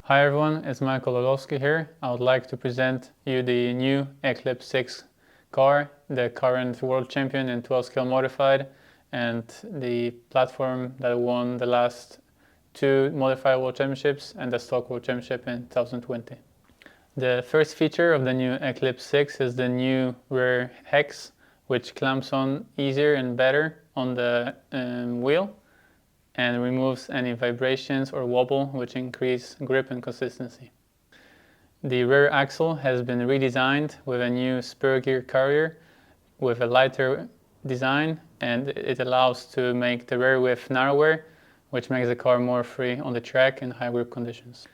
Hi everyone, it's Michael Orlowski here. I would like to present you the new Eclipse 6 car, the current world champion in 12 scale modified, and the platform that won the last two modified world championships and the stock world championship in 2020. The first feature of the new Eclipse 6 is the new rear hex, which clamps on easier and better on the wheel and removes any vibrations or wobble, which increase grip and consistency. The rear axle has been redesigned with a new spur gear carrier with a lighter design, and it allows to make the rear width narrower, which makes the car more free on the track in high grip conditions.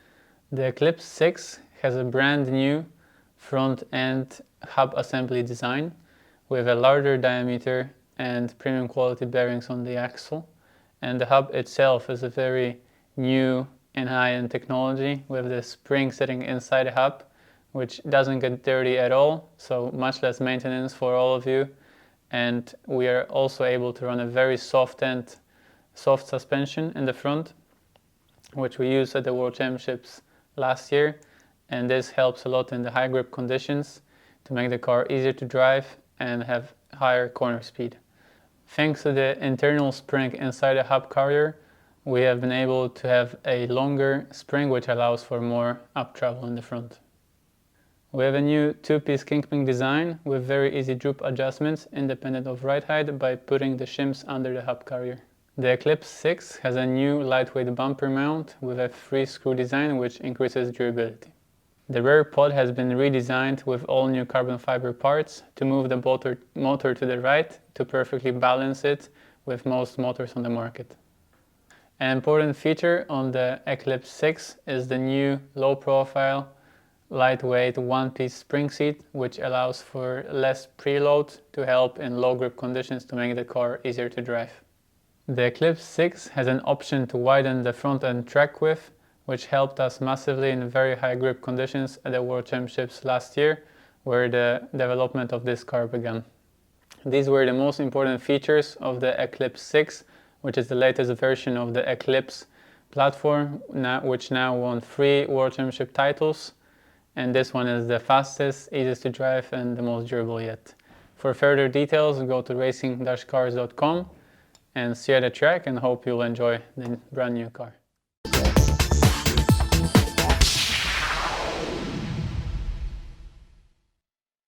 The Eclipse 6 has a brand new front end hub assembly design with a larger diameter and premium quality bearings on the axle. And the hub itself is a very new and high-end technology with the spring sitting inside the hub, which doesn't get dirty at all, so much less maintenance for all of you. And we are also able to run a very soft suspension in the front, which we used at the World Championships last year. And this helps a lot in the high grip conditions to make the car easier to drive and have higher corner speed. Thanks to the internal spring inside the hub carrier, we have been able to have a longer spring, which allows for more up travel in the front. We have a new two-piece kingpin design with very easy droop adjustments independent of ride height by putting the shims under the hub carrier. The Eclipse 6 has a new lightweight bumper mount with a free screw design, which increases durability. The rear pod has been redesigned with all new carbon fiber parts to move the motor to the right to perfectly balance it with most motors on the market. An important feature on the Eclipse 6 is the new low-profile, lightweight one-piece spring seat, which allows for less preload to help in low grip conditions to make the car easier to drive. The Eclipse 6 has an option to widen the front end track width, which helped us massively in very high grip conditions at the World Championships last year, where the development of this car began. These were the most important features of the Eclipse 6, which is the latest version of the Eclipse platform, which now won 3 World Championship titles. And this one is the fastest, easiest to drive, and the most durable yet. For further details, go to racing-cars.com and see you at the track, and hope you'll enjoy the brand new car.